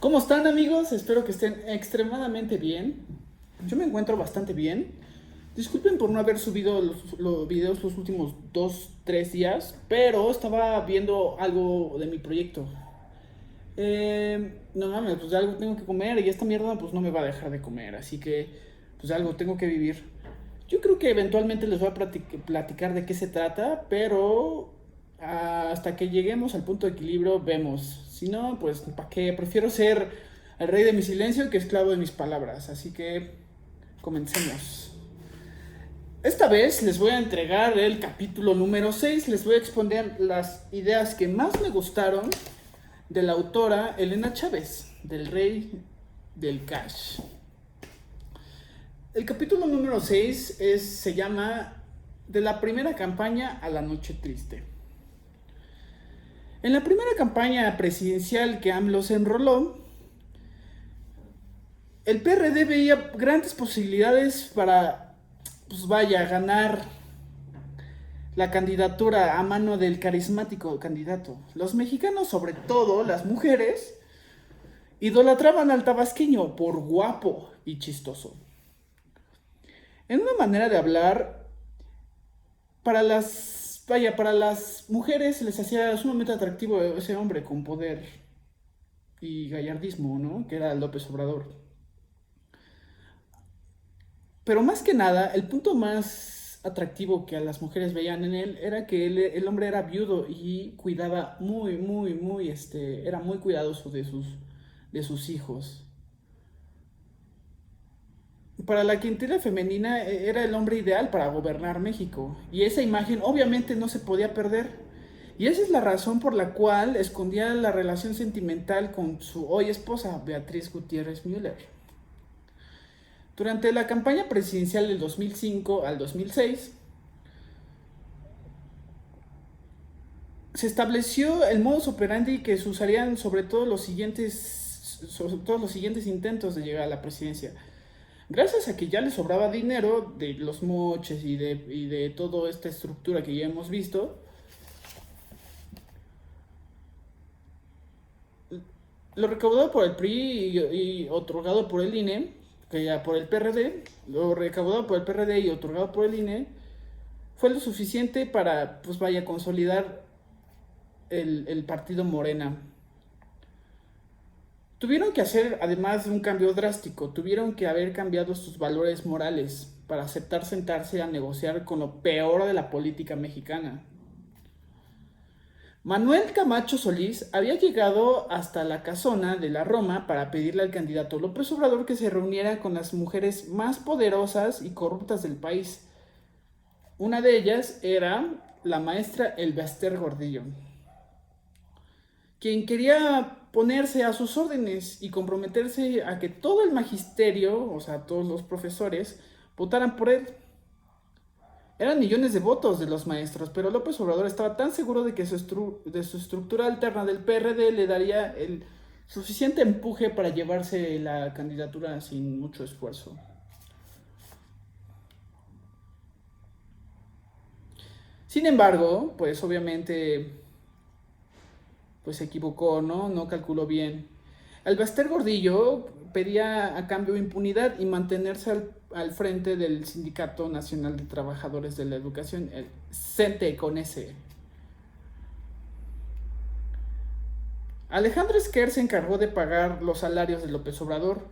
¿Cómo están, amigos? Espero que estén extremadamente bien. Yo me encuentro bastante bien. Disculpen por no haber subido los videos los últimos 2, 3 días, pero estaba viendo algo de mi proyecto. No mames, pues de algo tengo que comer y esta mierda pues no me va a dejar de comer, así que pues de algo tengo que vivir. Yo creo que eventualmente les voy a platicar de qué se trata, pero hasta que lleguemos al punto de equilibrio vemos. Si no, pues ¿para qué? Prefiero ser el rey de mi silencio que esclavo de mis palabras, así que comencemos. Esta vez les voy a entregar el capítulo número 6. Les voy a exponer las ideas que más me gustaron de la autora Elena Chávez, del Rey del Cash. El capítulo número 6 se llama De la primera campaña a la noche triste. En la primera campaña presidencial que AMLO se enroló, el PRD veía grandes posibilidades para, pues vaya, ganar la candidatura a mano del carismático candidato. Los mexicanos, sobre todo las mujeres, idolatraban al tabasqueño por guapo y chistoso. En una manera de hablar, para las mujeres les hacía sumamente atractivo ese hombre con poder y gallardismo, ¿no? Que era López Obrador. Pero más que nada, el punto más atractivo que a las mujeres veían en él era que el hombre era viudo y cuidaba era muy cuidadoso de sus hijos. Para la clientela femenina era el hombre ideal para gobernar México y esa imagen obviamente no se podía perder. Y esa es la razón por la cual escondía la relación sentimental con su hoy esposa, Beatriz Gutiérrez Müller. Durante la campaña presidencial del 2005 al 2006, se estableció el modus operandi que se usarían sobre todos los siguientes intentos de llegar a la presidencia. Gracias a que ya le sobraba dinero de los moches y de toda esta estructura que ya hemos visto, lo recaudado por el PRI y otorgado por el INE, que ya por el PRD, lo recaudado por el PRD y otorgado por el INE, fue lo suficiente para, pues vaya, consolidar el partido Morena. Tuvieron que hacer, además de un cambio drástico, tuvieron que haber cambiado sus valores morales para aceptar sentarse a negociar con lo peor de la política mexicana. Manuel Camacho Solís había llegado hasta la casona de la Roma para pedirle al candidato López Obrador que se reuniera con las mujeres más poderosas y corruptas del país. Una de ellas era la maestra Elbester Gordillo, quien quería ponerse a sus órdenes y comprometerse a que todo el magisterio, o sea, todos los profesores, votaran por él. Eran millones de votos de los maestros, pero López Obrador estaba tan seguro de que de su estructura alterna del PRD le daría el suficiente empuje para llevarse la candidatura sin mucho esfuerzo. Sin embargo, pues obviamente pues se equivocó, ¿no? No calculó bien. El Baster Gordillo pedía a cambio impunidad y mantenerse al frente del Sindicato Nacional de Trabajadores de la Educación, el CENTE con S. Alejandro Esquer se encargó de pagar los salarios de López Obrador,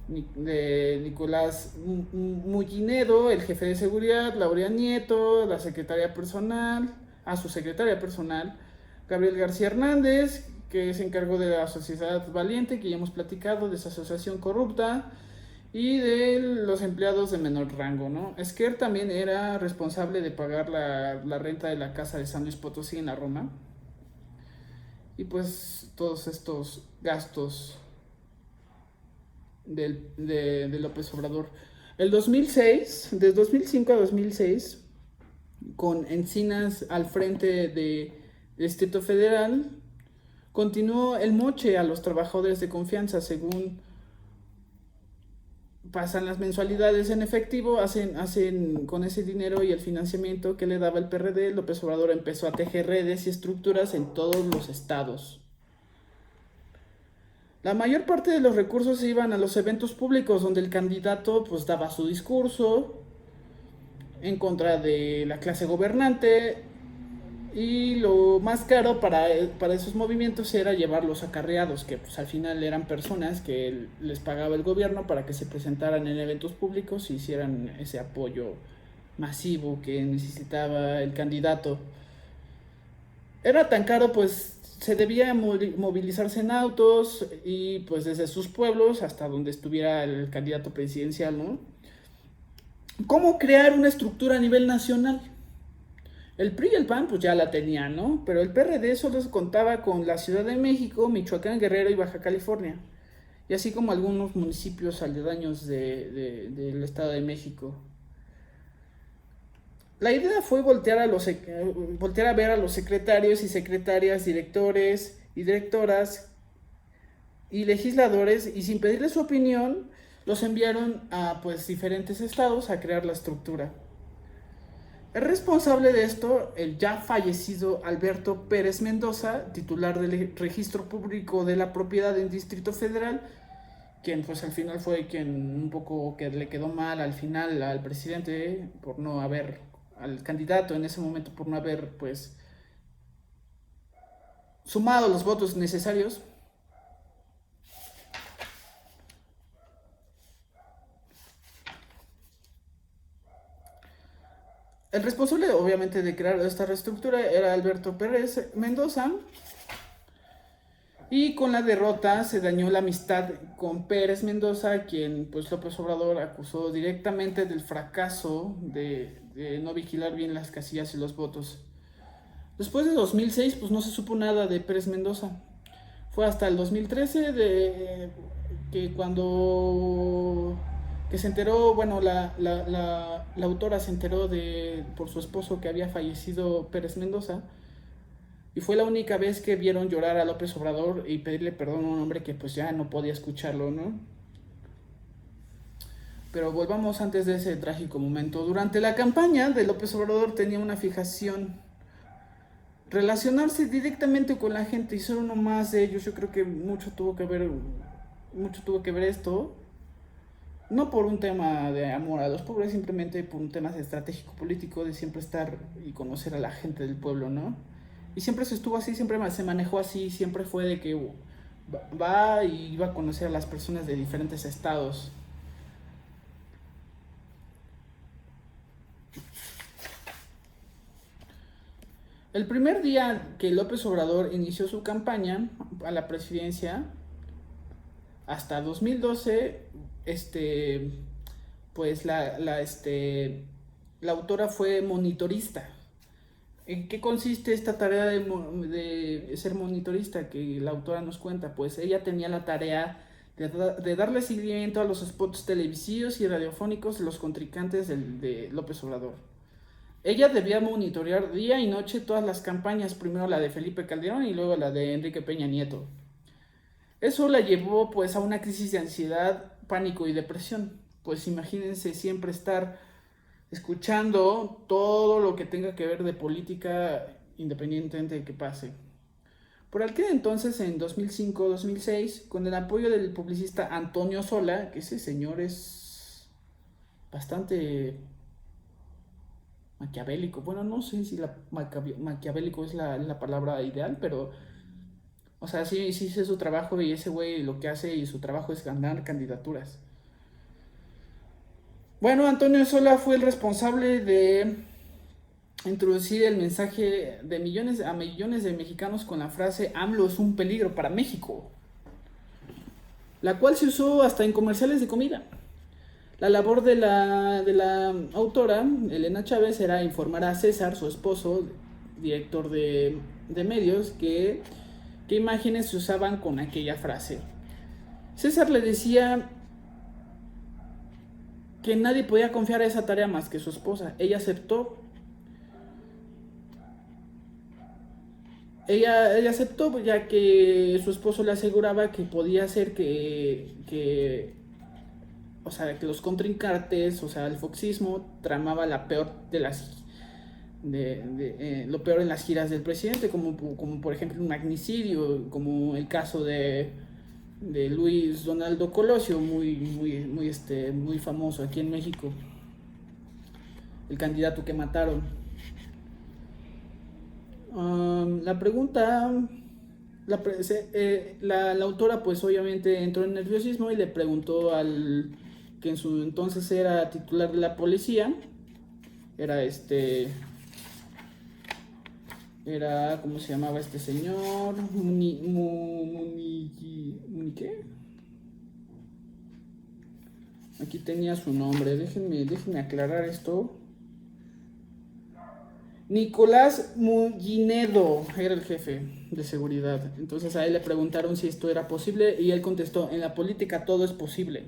de Nicolás Mullinedo, el jefe de seguridad, Laurea Nieto, la secretaria personal, a su secretaria personal, Gabriel García Hernández, que se encargó de la Sociedad Valiente, que ya hemos platicado, de esa asociación corrupta, y de los empleados de menor rango, ¿no? Esquer también era responsable de pagar la renta de la casa de San Luis Potosí en la Roma. Y pues todos estos gastos de López Obrador. El 2006, de 2005 a 2006, con Encinas al frente de Distrito Federal, continuó el moche a los trabajadores de confianza. Según pasan las mensualidades en efectivo, hacen con ese dinero y el financiamiento que le daba el PRD, López Obrador empezó a tejer redes y estructuras en todos los estados. La mayor parte de los recursos se iban a los eventos públicos donde el candidato pues daba su discurso en contra de la clase gobernante, y lo más caro para esos movimientos era llevar los acarreados, que pues al final eran personas que les pagaba el gobierno para que se presentaran en eventos públicos y hicieran ese apoyo masivo que necesitaba el candidato. Era tan caro, pues se debía movilizarse en autos y pues desde sus pueblos hasta donde estuviera el candidato presidencial, ¿no? ¿Cómo crear una estructura a nivel nacional? El PRI y el PAN pues ya la tenían, ¿no? Pero el PRD solo contaba con la Ciudad de México, Michoacán, Guerrero y Baja California, y así como algunos municipios aledaños del Estado de México. La idea fue voltear a ver a los secretarios y secretarias, directores y directoras y legisladores, y sin pedirles su opinión los enviaron a pues diferentes estados a crear la estructura. El responsable de esto, el ya fallecido Alberto Pérez Mendoza, titular del Registro Público de la Propiedad en Distrito Federal, quien pues al final fue quien un poco que le quedó mal al final al presidente por no haber, al candidato en ese momento por no haber pues sumado los votos necesarios. El responsable obviamente de crear esta reestructura era Alberto Pérez Mendoza, y con la derrota se dañó la amistad con Pérez Mendoza, quien pues López Obrador acusó directamente del fracaso de no vigilar bien las casillas y los votos. Después de 2006 pues no se supo nada de Pérez Mendoza. Fue hasta el 2013 que cuando que se enteró, bueno, la autora se enteró por su esposo que había fallecido Pérez Mendoza, y fue la única vez que vieron llorar a López Obrador y pedirle perdón a un hombre que pues ya no podía escucharlo, ¿no? Pero volvamos antes de ese trágico momento. Durante la campaña de López Obrador tenía una fijación: relacionarse directamente con la gente y ser uno más de ellos. Yo creo que mucho tuvo que ver esto. No por un tema de amor a los pobres, simplemente por un tema estratégico político de siempre estar y conocer a la gente del pueblo, ¿no? Y siempre se estuvo así, siempre se manejó así, siempre fue de que va y iba a conocer a las personas de diferentes estados. El primer día que López Obrador inició su campaña a la presidencia, hasta 2012, pues la autora fue monitorista. ¿En qué consiste esta tarea de ser monitorista que la autora nos cuenta? Pues ella tenía la tarea de darle seguimiento a los spots televisivos y radiofónicos de los contrincantes de López Obrador. Ella debía monitorear día y noche todas las campañas, primero la de Felipe Calderón y luego la de Enrique Peña Nieto. Eso la llevó pues a una crisis de ansiedad, pánico y depresión. Pues imagínense siempre estar escuchando todo lo que tenga que ver de política, independientemente de que pase. Por aquel entonces, en 2005-2006, con el apoyo del publicista Antonio Sola, que ese señor es bastante maquiavélico. Bueno, no sé si maquiavélico es la palabra ideal, pero, o sea, sí hice su trabajo, y ese güey lo que hace y su trabajo es ganar candidaturas. Bueno, Antonio Sola fue el responsable de introducir el mensaje de millones a millones de mexicanos con la frase AMLO es un peligro para México, la cual se usó hasta en comerciales de comida. La labor de la autora, Elena Chávez, era informar a César, su esposo, director de medios, qué imágenes se usaban con aquella frase. César le decía que nadie podía confiar a esa tarea más que su esposa. Ella aceptó. Ella aceptó ya que su esposo le aseguraba que podía ser o sea, que los contrincantes, o sea, el foxismo tramaba la peor de las lo peor en las giras del presidente, como por ejemplo un magnicidio, como el caso de de Luis Donaldo Colosio, muy famoso aquí en México, el candidato que mataron. La pregunta, la autora pues obviamente entró en nerviosismo y le preguntó al que en su entonces era titular de la policía, era ¿cómo se llamaba este señor? ¿Qué? Aquí tenía su nombre, déjenme aclarar esto. Nicolás Mullinedo era el jefe de seguridad. Entonces a él le preguntaron si esto era posible y él contestó, en la política todo es posible.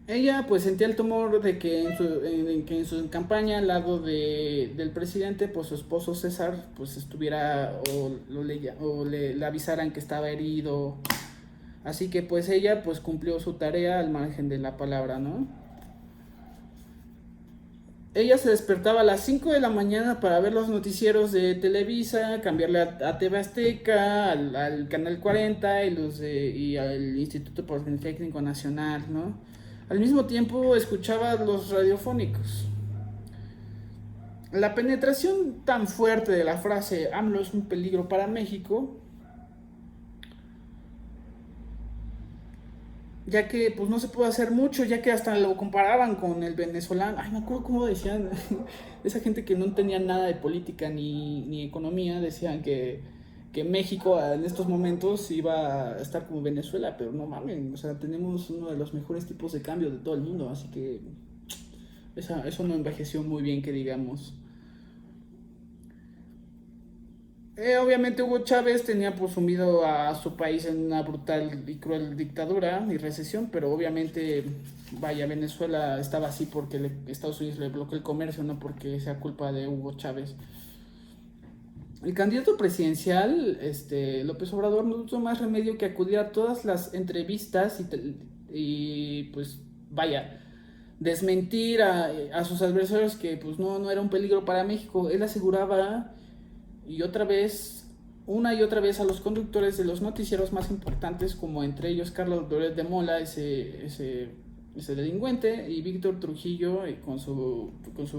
Ella pues sentía el temor de que en su campaña al lado del presidente, pues su esposo César pues estuviera o le avisaran que estaba herido. Así que pues ella pues cumplió su tarea al margen de la palabra, ¿no? Ella se despertaba a las 5 de la mañana para ver los noticieros de Televisa, cambiarle a TV Azteca, al Canal 40 y al Instituto Politécnico Nacional, ¿no? Al mismo tiempo escuchaba los radiofónicos. La penetración tan fuerte de la frase AMLO es un peligro para México, ya que pues no se puede hacer mucho, ya que hasta lo comparaban con el venezolano. Ay, me acuerdo cómo decían, esa gente que no tenía nada de política ni economía, decían que México en estos momentos iba a estar como Venezuela, pero no mames, o sea, tenemos uno de los mejores tipos de cambio de todo el mundo, así que eso no envejeció muy bien, que digamos. Obviamente Hugo Chávez tenía pues sumido a su país en una brutal y cruel dictadura y recesión, pero obviamente, vaya, Venezuela estaba así porque Estados Unidos le bloqueó el comercio, no porque sea culpa de Hugo Chávez. El candidato presidencial, López Obrador, no tuvo más remedio que acudir a todas las entrevistas y pues, vaya, desmentir a sus adversarios que pues no era un peligro para México. Él aseguraba y otra vez, una y otra vez, a los conductores de los noticieros más importantes, como entre ellos Carlos Loret de Mola, ese delincuente, y Víctor Trujillo, con su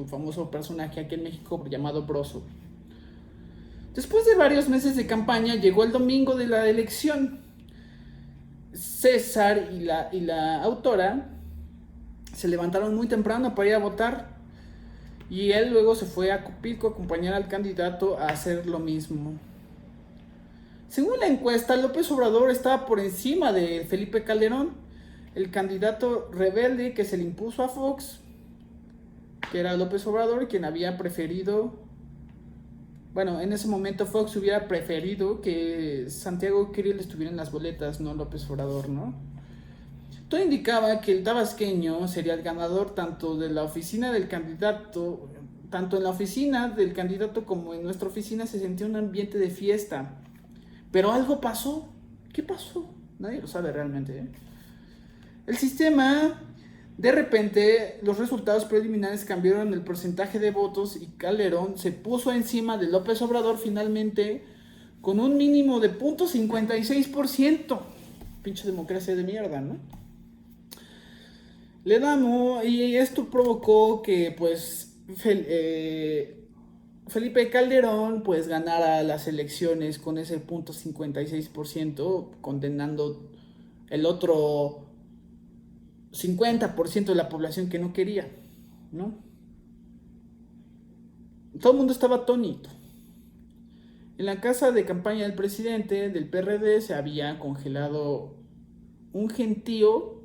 famoso personaje aquí en México llamado Broso. Después de varios meses de campaña, llegó el domingo de la elección. César y la autora se levantaron muy temprano para ir a votar. Y él luego se fue a Copilco a acompañar al candidato a hacer lo mismo. Según la encuesta, López Obrador estaba por encima de Felipe Calderón, el candidato rebelde que se le impuso a Fox, que era López Obrador, quien había preferido... Bueno, en ese momento Fox hubiera preferido que Santiago Krill estuviera en las boletas, no López Obrador, ¿no? Todo indicaba que el tabasqueño sería el ganador tanto en la oficina del candidato como en nuestra oficina se sentía un ambiente de fiesta. Pero algo pasó. ¿Qué pasó? Nadie lo sabe realmente, ¿eh? El sistema, de repente, los resultados preliminares cambiaron el porcentaje de votos y Calderón se puso encima de López Obrador finalmente con un mínimo de 0.56%. Pinche democracia de mierda, ¿no? Le damos, y esto provocó que pues Felipe Calderón pues ganara las elecciones con ese 0.56%, condenando el otro 50% de la población que no quería, ¿no? Todo el mundo estaba atónito. En la casa de campaña del presidente del PRD se había congelado un gentío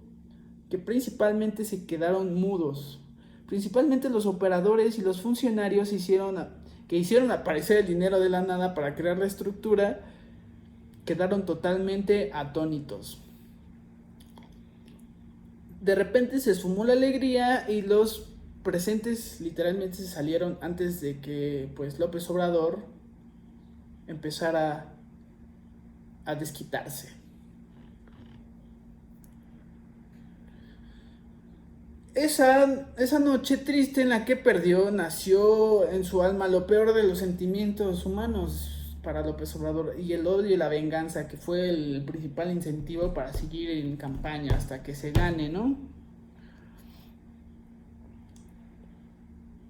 que principalmente se quedaron mudos. Principalmente los operadores y los funcionarios que hicieron aparecer el dinero de la nada para crear la estructura, quedaron totalmente atónitos. De repente se esfumó la alegría y los presentes literalmente se salieron antes de que pues López Obrador empezara a desquitarse. Esa noche triste en la que perdió, nació en su alma lo peor de los sentimientos humanos. para López Obrador, y el odio y la venganza, que fue el principal incentivo para seguir en campaña hasta que se gane, ¿no?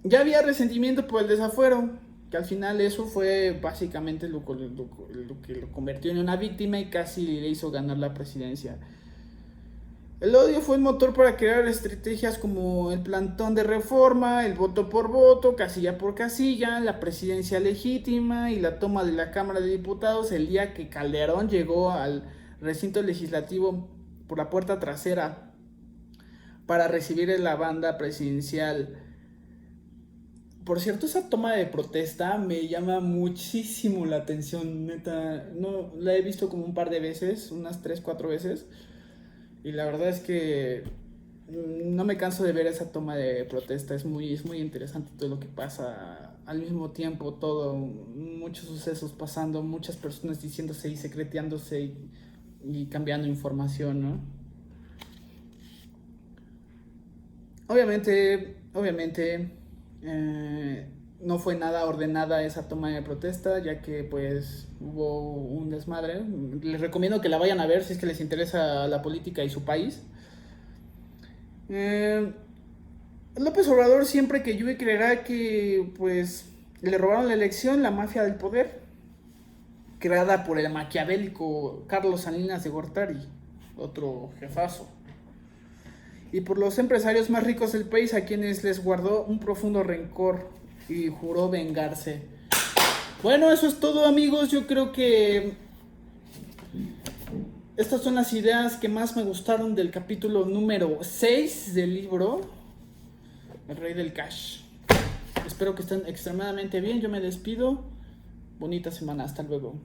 Ya había resentimiento por el desafuero, que al final eso fue básicamente lo que lo convirtió en una víctima y casi le hizo ganar la presidencia. El odio fue el motor para crear estrategias como el plantón de reforma, el voto por voto, casilla por casilla, la presidencia legítima y la toma de la Cámara de Diputados el día que Calderón llegó al recinto legislativo por la puerta trasera para recibir la banda presidencial. Por cierto, esa toma de protesta me llama muchísimo la atención, neta. No, la he visto como un par de veces, unas 3, 4 veces. Y la verdad es que no me canso de ver esa toma de protesta. Es muy interesante todo lo que pasa al mismo tiempo, todo, muchos sucesos pasando, muchas personas diciéndose y secreteándose y cambiando información, ¿no? Obviamente, no fue nada ordenada esa toma de protesta, ya que pues hubo un desmadre. Les recomiendo que la vayan a ver si es que les interesa la política y su país. Eh, López Obrador siempre que llueve creerá que pues le robaron la elección la mafia del poder, creada por el maquiavélico Carlos Salinas de Gortari, otro jefazo, y por los empresarios más ricos del país a quienes les guardó un profundo rencor y juró vengarse. Bueno, eso es todo, amigos. Yo creo que estas son las ideas que más me gustaron del capítulo número 6 del libro El Rey del Cash. Espero que estén extremadamente bien. Yo me despido. Bonita semana. Hasta luego.